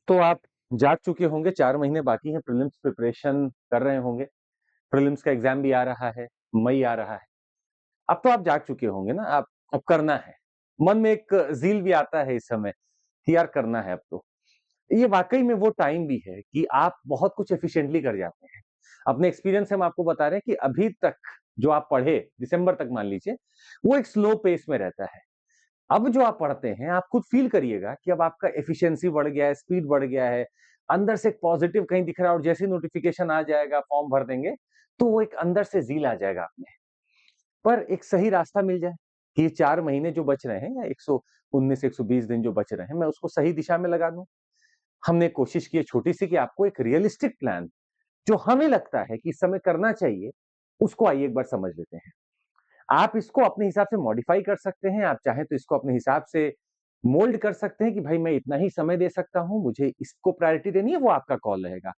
तो आप जाग चुके होंगे, 4 महीने बाकी हैं, प्रीलिम्स प्रिपरेशन कर रहे होंगे। प्रीलिम्स का एग्ज़ाम भी आ रहा है, मई आ रहा है। अब तो आप जाग चुके होंगे ना, अब करना है। मन में एक ज़ील भी आता है इस समय कि यार करना है अब तो। ये वाक़ई में वो टाइम भी है कि आप बहुत कुछ एफ़िशिएंटली कर जाते हैं। अपने एक्सपीरियंस से हम आपको बता रहे हैं कि अभी तक जो आप पढ़े, दिसंबर तक मान लीजिए, वो एक स्लो पेस में रहता है। अब जो आप पढ़ते हैं, आप खुद फ़ील करिएगा कि अब आपका एफिशिएंसी बढ़ गया है, स्पीड बढ़ गया है, अंदर से एक पॉज़िटिव कहीं दिख रहा है और जैसे ही नोटिफ़िकेशन आ जाएगा, फॉर्म भर देंगे, तो वो एक अंदर से ज़ील आ जाएगा आप में। पर एक सही रास्ता मिल जाए कि ये 4 महीने जो बच रहे हैं या 119 120 दिन जो बच रहे हैं, मैं उसको सही दिशा में लगा दूँ। हमने कोशिश की है छोटी-सी कि आपको एक रियलिस्टिक प्लान, जो हमें लगता है कि इस समय करना चाहिए, उसको आइए एक बार समझ लेते हैं। आप इसको अपने हिसाब से मॉडिफाई कर सकते हैं, आप चाहें तो इसको अपने हिसाब से मोल्ड कर सकते हैं कि भाई मैं इतना ही समय दे सकता हूँ, मुझे इसको प्रायोरिटी देनी है, वो आपका कॉल रहेगा।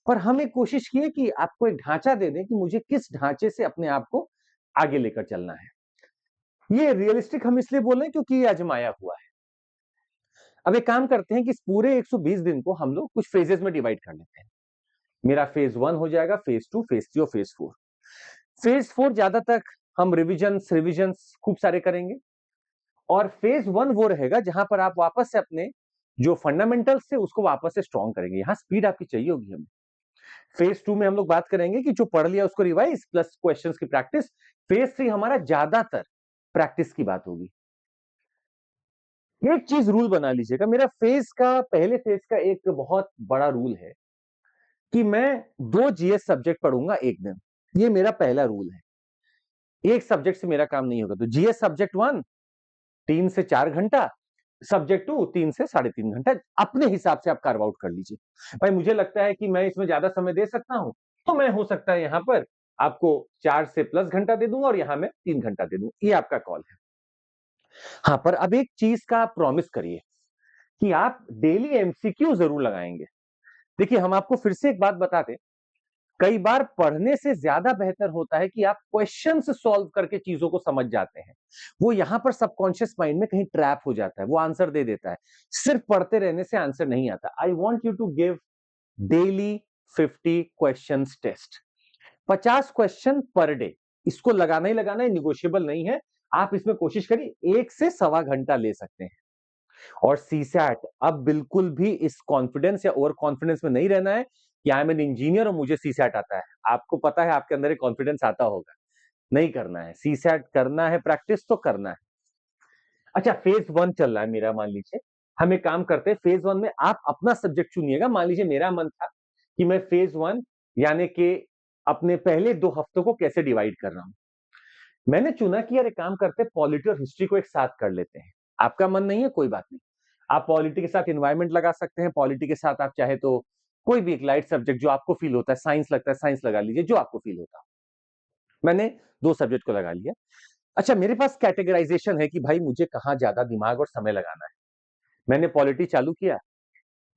पर हम एक कोशिश की है कि आपको एक ढाँचा दे दें कि मुझे किस ढाँचे से अपने आप को आगे लेकर चलना है। ये रियलिस्टिक हम इसलिए बोल रहे हैं क्योंकि ये आज़माया हुआ है। अब एक काम करते हैं कि इस पूरे 120 दिन को हम लोग कुछ फेजेज़ में डिवाइड कर लेते हैं। मेरा फेज़ 1 हो जाएगा, फेज़ 2, फेज़ 3 और फेज़ 4। फेज़ 4 ज़्यादा तक हम रिविजन्स खूब सारे करेंगे। और फेज 1 वो रहेगा जहां पर आप वापस से अपने जो फंडामेंटल्स थे उसको वापस से स्ट्रॉन्ग करेंगे। यहां स्पीड आपकी चाहिए होगी हमें। फेज 2 में हम लोग बात करेंगे कि जो पढ़ लिया उसको रिवाइज प्लस क्वेश्चंस की प्रैक्टिस। फेज 3 हमारा ज्यादातर प्रैक्टिस की बात होगी। एक चीज रूल बना लीजिएगा, मेरा पहले फेज का एक बहुत बड़ा रूल है कि मैं 2 जीएस सब्जेक्ट पढ़ूंगा एक दिन। ये मेरा पहला रूल है। एक सब्जेक्ट से मेरा काम नहीं होगा। तो जीएस सब्जेक्ट 1 3 से 4 घंटा, सब्जेक्ट टू 3 से 3.5 घंटा, अपने हिसाब से आप कार्व आउट कर लीजिए। भाई मुझे लगता है कि मैं इसमें ज्यादा समय दे सकता हूं, तो मैं हो सकता है यहां पर आपको 4 से प्लस घंटा दे दूंगा और यहां मैं 3 घंटा दे दूंगा। ये आपका कॉल है। हाँ, पर अब एक चीज का आप प्रॉमिस करिए कि आप डेली एमसीक्यू जरूर लगाएंगे। देखिए हम आपको फिर से एक बात बता दें, कई बार पढ़ने से ज्यादा बेहतर होता है कि आप क्वेश्चंस सॉल्व करके चीजों को समझ जाते हैं। वो यहां पर सबकॉन्शियस माइंड में कहीं ट्रैप हो जाता है, वो आंसर दे देता है। सिर्फ पढ़ते रहने से आंसर नहीं आता। I want you to give daily 50 questions test, 50 question per day. इसको लगाना ही लगाना है, निगोशिएबल नहीं है। आप इसमें कोशिश करिए 1 से सवा घंटा ले सकते हैं। और सीसैट, अब बिल्कुल भी इस कॉन्फिडेंस या ओवर कॉन्फिडेंस में नहीं रहना है कि आई एम एन इंजीनियर और मुझे सीसैट आता है। आपको पता है आपके अंदर एक कॉन्फिडेंस आता होगा। नहीं करना है, सीसैट करना है, प्रैक्टिस तो करना है। अच्छा, फेज 1 चल रहा है मेरा, मान लीजिए हम एक काम करते हैं, फेज 1 में आप अपना सब्जेक्ट चुनिएगा। मान लीजिए मेरा मन था कि मैं फेज 1 यानी कि अपने पहले 2 हफ्तों को कैसे डिवाइड कर रहा हूं। मैंने चुना कि यार एक काम करते हैं, पॉलिटी और हिस्ट्री को एक साथ कर लेते हैं। आपका मन नहीं है, कोई बात नहीं। आप पॉलिटी के साथ एनवायरमेंट लगा सकते हैं, पॉलिटी के साथ आप चाहे तो कोई भी एक लाइट सब्जेक्ट जो आपको फील होता है, साइंस लगता है साइंस लगा लीजिए, जो आपको फील होता है। मैंने 2 सब्जेक्ट को लगा लिया। अच्छा, मेरे पास कैटेगराइजेशन है कि भाई मुझे कहाँ ज्यादा दिमाग और समय लगाना है। मैंने पॉलिटी चालू किया।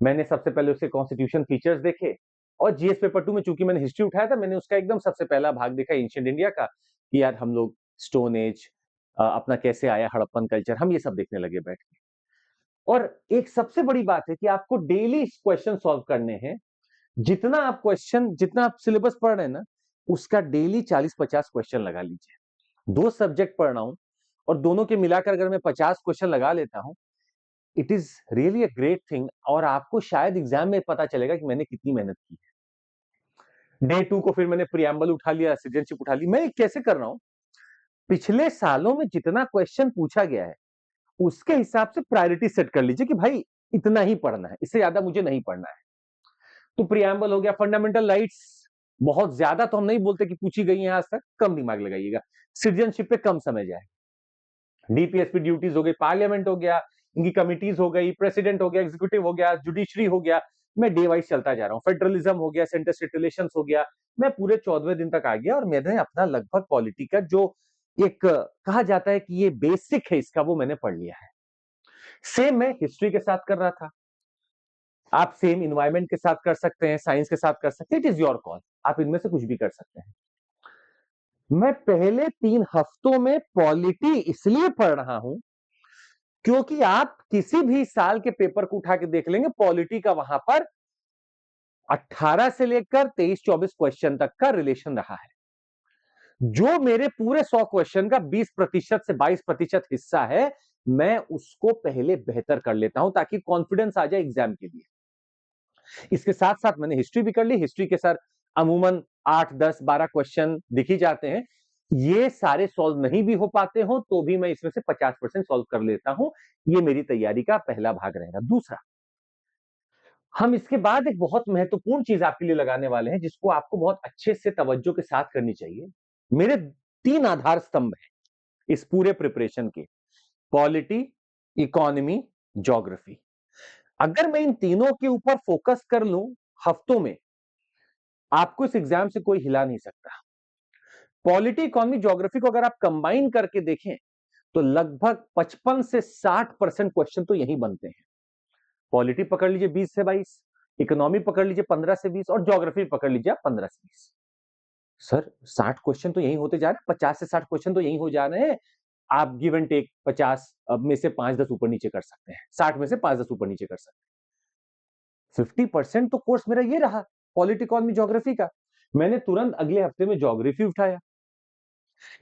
मैंने सबसे पहले उसके कॉन्स्टिट्यूशन फीचर्स देखे और जीएस पेपर 2 में चूंकि मैंने हिस्ट्री उठाया था, मैंने उसका एकदम सबसे पहला भाग देखा एंशिएंट इंडिया का कि यार हम लोग स्टोन एज अपना कैसे आया, हड़प्पन कल्चर, हम ये सब देखने लगे बैठ के। और एक सबसे बड़ी बात है कि आपको डेली क्वेश्चन सॉल्व करने हैं। जितना आप सिलेबस पढ़ रहे हैं ना, उसका डेली 40-50 क्वेश्चन लगा लीजिए। 2 सब्जेक्ट पढ़ रहा हूं और दोनों के मिलाकर अगर मैं 50 क्वेश्चन लगा लेता हूं, it is really a great thing. और आपको शायद एग्जाम में पता चलेगा कि मैंने कितनी मेहनत की है। डे 2 को फिर मैंने प्रियम्बल उठा लिया, सिटीजनशिप उठा ली। मैं कैसे कर रहा हूं, पिछले सालों में जितना क्वेश्चन पूछा गया है उसके हिसाब से प्रायोरिटी सेट कर लीजिए कि भाई इतना ही पढ़ना है, इससे ज्यादा मुझे नहीं पढ़ना है। तो प्रियम्बल हो गया, फंडामेंटल राइट्स बहुत ज्यादा तो हम नहीं बोलते कि पूछी गई है आज तक, कम दिमाग लगाइएगा। सिटीजनशिप पे कम समय जाए। डीपीएसपी ड्यूटीज हो गई, पार्लियामेंट हो गया, इनकी कमिटीज हो गई, प्रेसिडेंट हो गया, एग्जीक्यूटिव हो गया, जुडिशरी हो गया। मैं डे वाइज चलता जा रहा हूँ। फेडरलिज्म हो गया, सेंटर स्टेट रिलेशंस हो गया। मैं पूरे 14वें दिन तक आ गया और मैंने अपना लगभग पॉलिटी का जो एक कहा जाता है कि ये बेसिक है इसका, वो मैंने पढ़ लिया है। सेम मैं हिस्ट्री के साथ कर रहा था। आप सेम इन्वायरमेंट के साथ कर सकते हैं, साइंस के साथ कर सकते हैं, इट इज योर कॉल। आप इनमें से कुछ भी कर सकते हैं। मैं पहले 3 हफ्तों में पॉलिटी इसलिए पढ़ रहा हूं क्योंकि आप किसी भी साल के पेपर को उठा के देख लेंगे, पॉलिटी का वहां पर 18 से लेकर 23-24 क्वेश्चन तक का रिलेशन रहा है। जो मेरे पूरे 100 क्वेश्चन का 20% से 22% हिस्सा है, मैं उसको पहले बेहतर कर लेता हूं ताकि कॉन्फिडेंस आ जाए एग्जाम के लिए। इसके साथ साथ मैंने हिस्ट्री भी कर ली। हिस्ट्री के सर अमूमन 8, 10, 12 क्वेश्चन दिख ही जाते हैं। ये सारे सॉल्व नहीं भी हो पाते हो तो भी मैं इसमें से 50% सॉल्व कर लेता हूं। ये मेरी तैयारी का पहला भाग रहेगा। दूसरा, हम इसके बाद एक बहुत महत्वपूर्ण चीज आपके लिए लगाने वाले हैं जिसको आपको बहुत अच्छे से तवज्जो के साथ करनी चाहिए। मेरे 3 आधार स्तंभ हैं इस पूरे प्रिपरेशन के, पॉलिटी, इकोनॉमी, ज्योग्राफी। अगर मैं इन तीनों के ऊपर फोकस कर लूं हफ्तों में, आपको इस एग्जाम से कोई हिला नहीं सकता। पॉलिटी, इकोनॉमी, ज्योग्राफी को अगर आप कंबाइन करके देखें तो लगभग 55 से 60% क्वेश्चन तो यही बनते हैं। पॉलिटी पकड़ लीजिए 20 से 22, इकोनॉमी पकड़ लीजिए 15 से 20 और ज्योग्राफी पकड़ लीजिए आप 15 से 20। सर 60 क्वेश्चन तो यही होते जा रहे हैं, 50 से 60 क्वेश्चन तो यही हो जा रहे हैं। आप गिव एंड टेक 50 में से 5-10 ऊपर नीचे कर सकते हैं, 60 में से 5-10 ऊपर नीचे कर सकते हैं। 50% तो कोर्स मेरा ये रहा पॉलिटी, इकोनॉमी, ज्योग्राफी का। मैंने तुरंत अगले हफ्ते में ज्योग्राफी उठाया।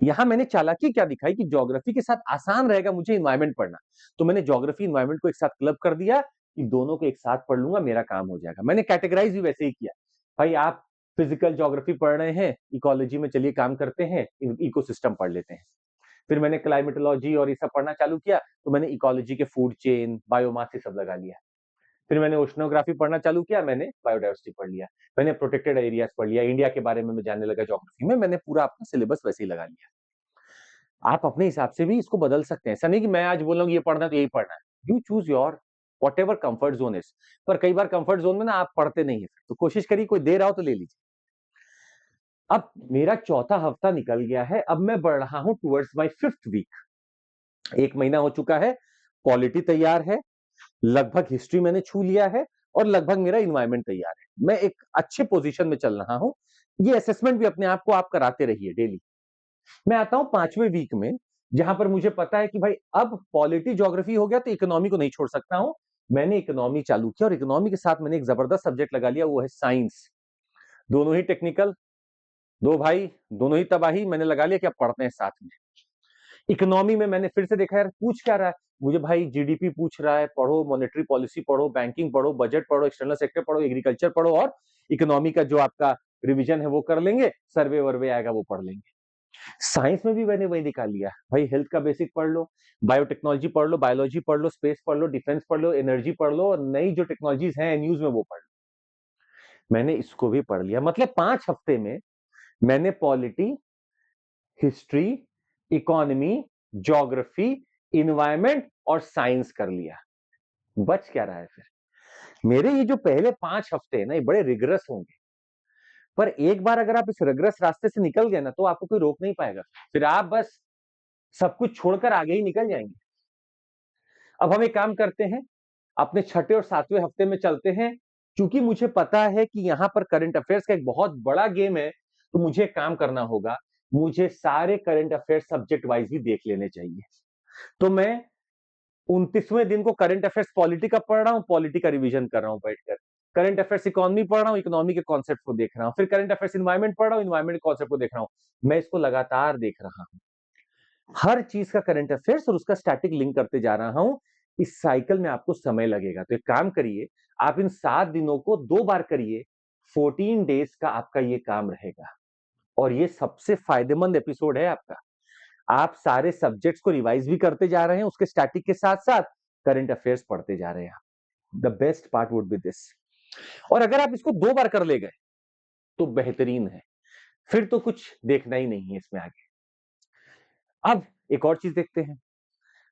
यहां मैंने चालाकी क्या दिखाई कि ज्योग्राफी के साथ आसान रहेगा मुझे इन्वायरमेंट पढ़ना, तो मैंने ज्योग्राफी इन्वायरमेंट को एक साथ क्लब कर दिया कि दोनों को एक साथ पढ़ लूंगा, मेरा काम हो जाएगा। मैंने कैटेगराइज भी वैसे ही किया, भाई आप फिजिकल ज्योग्राफी पढ़ रहे हैं, इकोलॉजी में चलिए काम करते हैं, इकोसिस्टम पढ़ लेते हैं। फिर मैंने क्लाइमेटोलॉजी और ये सब पढ़ना चालू किया, तो मैंने इकोलॉजी के फूड चेन, बायोमास ये सब लगा लिया। फिर मैंने ओशनोग्राफी पढ़ना चालू किया, मैंने बायोडाइवर्सिटी पढ़ लिया। मैंने प्रोटेक्टेड एरियाज पढ़ लिया, इंडिया के बारे में मैं जानने लगा ज्योग्राफी में। मैंने पूरा अपना सिलेबस वैसे ही लगा लिया। आप अपने हिसाब से भी इसको बदल सकते हैं। ऐसा नहीं कि मैं आज बोल रहा हूँ ये पढ़ना है तो यही पढ़ना है। You choose your what ever comfort zone is. पर कई बार कंफर्ट जोन में ना आप पढ़ते नहीं है, तो कोशिश करिए कोई दे रहा हो तो ले लीजिए। अब मेरा चौथा हफ्ता निकल गया है, अब मैं बढ़ रहा हूं टुवर्ड्स माय 5th वीक। 1 महीना हो चुका है, पॉलिटी तैयार है, लगभग हिस्ट्री मैंने छू लिया है और लगभग मेरा इन्वायरमेंट तैयार है। मैं एक अच्छे पोजीशन में चल रहा हूं। ये असेसमेंट भी अपने आप को आप कराते रहिए डेली। मैं आता हूं 5वें वीक में, जहां पर मुझे पता है कि भाई अब पॉलिटी, ज्योग्राफी हो गया तो इकोनॉमी को नहीं छोड़ सकता हूं। मैंने इकोनॉमी चालू किया और इकोनॉमी के साथ मैंने एक जबरदस्त सब्जेक्ट लगा लिया, वो है साइंस। दोनों ही टेक्निकल, दो भाई दोनों ही तबाही, मैंने लगा लिया कि अब पढ़ते हैं साथ में। इकोनॉमी में मैंने फिर से देखा यार पूछ क्या रहा है मुझे, भाई जीडीपी पूछ रहा है, पढ़ो मॉनेटरी पॉलिसी पढ़ो, बैंकिंग पढ़ो, बजट पढ़ो, एक्सटर्नल सेक्टर पढ़ो, एग्रीकल्चर पढ़ो और इकोनॉमी का जो आपका रिवीजन है वो कर लेंगे, सर्वे वर्वे आएगा वो पढ़ लेंगे। साइंस में भी मैंने वही निकाल लिया, भाई हेल्थ का बेसिक पढ़ लो, बायोटेक्नोलॉजी पढ़ लो, बायोलॉजी पढ़ लो, स्पेस पढ़ लो, डिफेंस पढ़ लो, एनर्जी पढ़ लो और नई जो टेक्नोलॉजीज हैं न्यूज में वो पढ़ लो। मैंने इसको भी पढ़ लिया। मतलब 5 हफ्ते में मैंने polity, history, economy, geography, environment और साइंस कर लिया। बच क्या रहा है फिर? मेरे ये जो पहले 5 हफ्ते हैं ना, ये बड़े रिगरस होंगे, पर एक बार अगर आप इस रिगरस रास्ते से निकल गए ना तो आपको कोई रोक नहीं पाएगा। फिर आप बस सब कुछ छोड़कर आगे ही निकल जाएंगे। अब हम एक काम करते हैं, अपने छठे और 7वें हफ्ते में चलते हैं। क्योंकि मुझे पता है कि यहां पर करंट अफेयर्स का एक बहुत बड़ा गेम है, तो मुझे एक काम करना होगा, मुझे सारे करंट अफेयर्स सब्जेक्ट वाइज भी देख लेने चाहिए। तो मैं 29वें दिन को करंट अफेयर्स पॉलिटी का पढ़ रहा हूं, पॉलिटी का रिवीजन कर रहा हूं बैठकर। करंट अफेयर्स इकोनॉमी पढ़ रहा हूं, इकोनॉमी के कॉन्सेप्ट को देख रहा हूं। फिर करंट अफेयर्स इन्वायरमेंट पढ़ रहा हूं, इन्वायरमेंट के कॉन्सेप्ट को देख रहा हूं। मैं इसको लगातार देख रहा हूं, हर चीज का करंट अफेयर्स और उसका स्टैटिक लिंक करते जा रहा हूं। इस साइकिल में आपको समय लगेगा, तो एक काम करिए, आप इन 7 दिनों को 2 बार करिए। 14 डेज का आपका ये काम रहेगा और ये सबसे फायदेमंद एपिसोड है आपका। आप सारे सब्जेक्ट्स को रिवाइज भी करते जा रहे हैं, उसके स्टैटिक के साथ साथ करंट अफेयर्स पढ़ते जा रहे हैं। The best part would be this. और अगर आप इसको 2 बार कर ले गए तो बेहतरीन है, फिर तो कुछ देखना ही नहीं है इसमें आगे। अब एक और चीज देखते हैं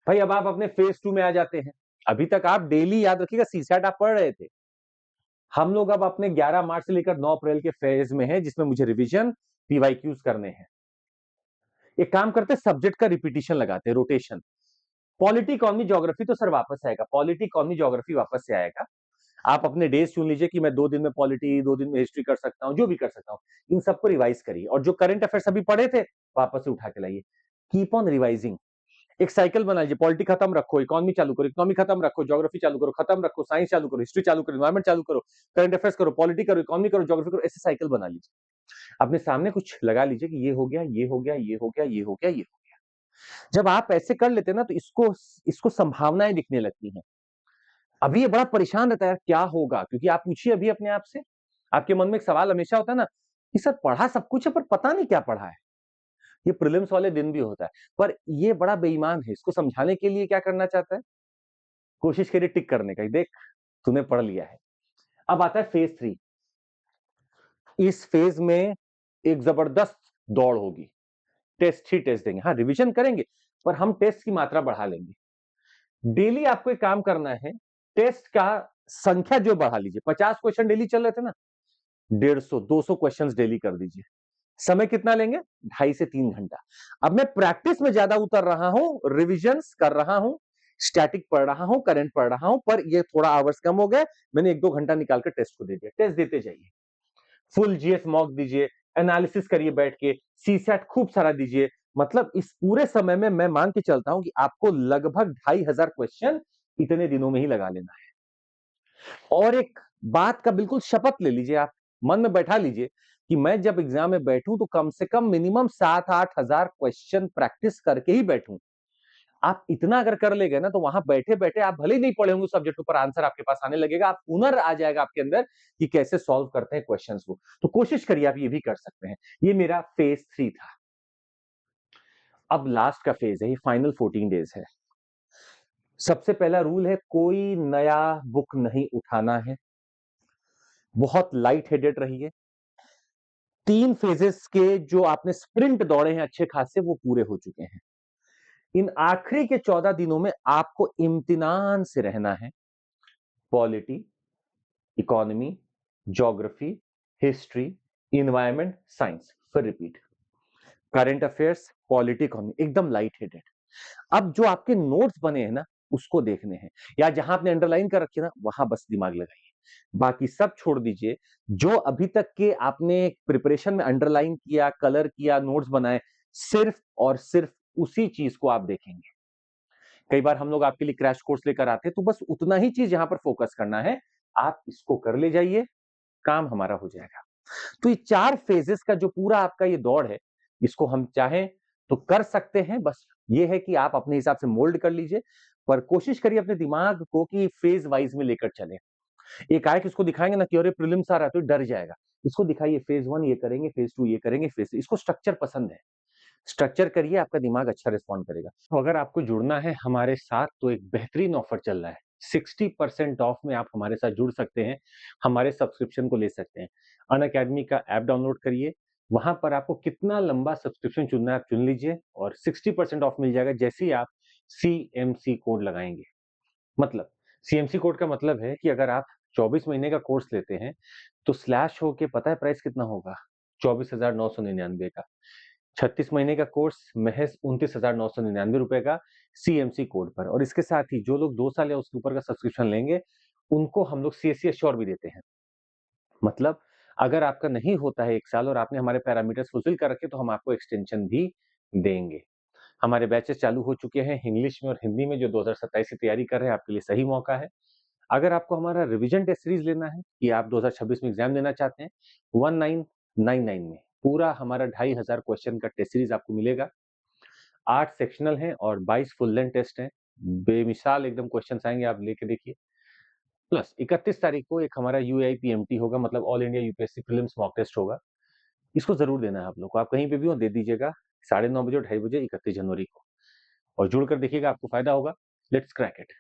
भाई, अब आप अपने फेज 2 में आ जाते हैं। अभी तक आप डेली याद रखिएगा सीसैट आप पढ़ रहे थे, हम लोग अब अपने 11 मार्च से लेकर 9 अप्रैल के फेज में है, जिसमें मुझे रिवीजन, पीवाईक्यूज करने हैं। एक काम करते हैं, सब्जेक्ट का रिपीटिशन लगाते हैं, रोटेशन। पॉलिटी, इकोनॉमी, ज्योग्राफी तो सर वापस आएगा, पॉलिटी, इकोनॉमी, ज्योग्राफी वापस से आएगा। आप अपने डेज चुन लीजिए कि मैं 2 दिन में पॉलिटी, 2 दिन में हिस्ट्री कर सकता हूं, जो भी कर सकता हूं। इन सबको रिवाइज करिए और जो करंट अफेयर्स अभी पढ़े थे वापस से उठा के लाइए। Keep on revising. एक साइकिल बना लीजिए, पॉलिटी खत्म रखो, इकोनॉमी चालू करो, इकोनॉमी खत्म रखो, ज्योग्राफी चालू करो, खत्म रखो, साइंस चालू करो, हिस्ट्री चालू करो, एनवायरमेंट चालू करो, करंट अफेयर्स करो, पॉलिटी करो, इकोनॉमी करो, ज्योग्राफी करो, ऐसे साइकिल बना लीजिए। अपने सामने कुछ लगा लीजिए कि ये हो गया, ये हो गया, ये हो गया, ये हो गया, ये हो गया। जब आप ऐसे कर लेते हैं ना, तो इसको संभावनाएं दिखने लगती हैं। अभी ये बड़ा परेशान रहता है, क्या होगा? क्योंकि आप पूछिए अभी अपने आप से, आपके मन में एक सवाल हमेशा होता है ना कि सर पढ़ा सब कुछ है पर पता नहीं क्या पढ़ा है। ये प्रीलिम्स वाले दिन भी होता है, पर ये बड़ा बेईमान है। इसको समझाने के लिए क्या करना चाहता है? कोशिश करिए टिक करने का, देख तूने पढ़ लिया है। अब आता है फेज 3। इस फेज में एक जबरदस्त दौड़ होगी, टेस्ट ही टेस्ट देंगे। हाँ, रिवीजन करेंगे, पर हम टेस्ट की मात्रा बढ़ा लेंगे। डेली आपको एक काम करना है, टेस्ट का संख्या जो बढ़ा लीजिए। 50 क्वेश्चन डेली चल रहे थे ना, 150 200 क्वेश्चंस डेली कर दीजिए। समय कितना लेंगे? 2.5 से 3 घंटा। अब मैं प्रैक्टिस में ज्यादा उतर रहा हूं, रिविजन्स कर रहा हूं, स्टैटिक पढ़ रहा हूं, करंट पढ़ रहा हूं, पर ये थोड़ा आवर्स कम हो गए। मैंने 1-2 घंटा निकाल कर टेस्ट को दे दिया। टेस्ट देते जाइए, फुल जीएस मॉक दीजिए, एनालिसिस करिए बैठ के, सीसैट खूब सारा दीजिए। मतलब इस पूरे समय में मैं मान के चलता हूं कि आपको लगभग 2,500 क्वेश्चन इतने दिनों में ही लगा लेना है। और एक बात का बिल्कुल शपथ ले लीजिए, आप मन में बैठा लीजिए कि मैं जब एग्जाम में बैठूं तो कम से कम मिनिमम 7-8 हजार क्वेश्चन प्रैक्टिस करके ही बैठूं। आप इतना अगर कर लेंगे ना, तो वहां बैठे बैठे आप भले ही नहीं पढ़े होंगे सब्जेक्ट पर, आंसर आपके पास आने लगेगा, आप हुनर आ जाएगा आपके अंदर कि कैसे सॉल्व करते हैं क्वेश्चंस को। तो कोशिश करिए, आप ये भी कर सकते हैं। ये मेरा फेज 3 था। अब लास्ट का फेज है, ये फाइनल 14 डेज है। सबसे पहला रूल है, कोई नया बुक नहीं उठाना है। बहुत लाइट हेडेड रहिए। 3 फेजेस के जो आपने स्प्रिंट दौड़े हैं अच्छे खासे, वो पूरे हो चुके हैं। इन आखिरी के 14 दिनों में आपको इम्तिनान से रहना है। Polity, economy, geography, history, environment, science. फिर repeat, current affairs, polity, economy, एकदम लाइट हेडेड। अब जो आपके नोट्स बने हैं ना, उसको देखने हैं, या जहां आपने अंडरलाइन कर रखी है ना, वहां बस दिमाग लगाइए। बाकी सब छोड़ दीजिए। जो अभी तक के आपने प्रिपरेशन में अंडरलाइन किया, कलर किया, नोट्स बनाए, सिर्फ और सिर्फ उसी चीज को आप देखेंगे। कई बार हम लोग आपके लिए क्रैश कोर्स लेकर आते हैं, तो बस उतना ही चीज यहां पर फोकस करना है। आप इसको कर ले जाइए, काम हमारा हो जाएगा। तो ये 4 फेजेस का जो पूरा आपका ये दौड़ है, इसको हम चाहें तो कर सकते हैं। बस ये है कि आप अपने हिसाब से मोल्ड कर लीजिए, पर कोशिश करिए अपने दिमाग को कि फेज वाइज में लेकर चले। एक आए कि इसको दिखाएंगे ना कि अरे प्रीलिम्स आ रहा है तो डर जाएगा। इसको दिखाइए, फेज 1 ये करेंगे, फेज 2 ये करेंगे, फेज इसको स्ट्रक्चर पसंद है। स्ट्रक्चर करिए, आपका दिमाग अच्छा रिस्पॉन्ड करेगा। तो अगर आपको जुड़ना है हमारे साथ, तो एक बेहतरीन ऑफर चल रहा है। 60% ऑफ में आप हमारे साथ जुड़ सकते हैं, हमारे सब्सक्रिप्शन को ले सकते हैं। अनअकैडमी का ऐप डाउनलोड करिए, वहां पर आपको कितना लंबा सब्सक्रिप्शन चुनना है आप चुन लीजिए, और 60% ऑफ मिल जाएगा जैसे ही आप CMC कोड लगाएंगे। मतलब CMC कोड का मतलब है कि अगर आप 24 महीने का कोर्स लेते हैं, तो स्लैश होके पता है प्राइस कितना होगा? 24,999 का। 36 महीने का कोर्स महज 29,999 रुपए का CMC कोड पर। और इसके साथ ही जो लोग 2 साल या उसके ऊपर का सब्सक्रिप्शन लेंगे, उनको हम लोग CSC एश्योर भी देते हैं। मतलब अगर आपका नहीं होता है 1 साल और आपने हमारे पैरामीटर्स फुलफिल कर रखे, तो हम आपको एक्सटेंशन भी देंगे। हमारे बैचेस चालू हो चुके हैं इंग्लिश में और हिंदी में, जो 2027 की तैयारी कर रहे हैं, आपके लिए सही मौका है। अगर आपको हमारा रिवीजन टेस्ट सीरीज लेना है, कि आप 2026 में एग्जाम देना चाहते हैं, 1999 में पूरा हमारा 2,500 क्वेश्चन का टेस्ट सीरीज आपको मिलेगा। 8 सेक्शनल हैं और 22 फुल लेंथ टेस्ट हैं। बेमिसाल एकदम क्वेश्चंस आएंगे, आप लेके देखिए। प्लस 31 तारीख को एक हमारा UAI-PMT होगा, मतलब all India UPSC prelims mock test होगा। इसको जरूर देना है आप लोग को, आप कहीं पे भी हो दे दीजिएगा, 9:30 बजे और 2:30 बजे 31 जनवरी को, और जुड़कर देखिएगा, आपको फायदा होगा। Let's crack it.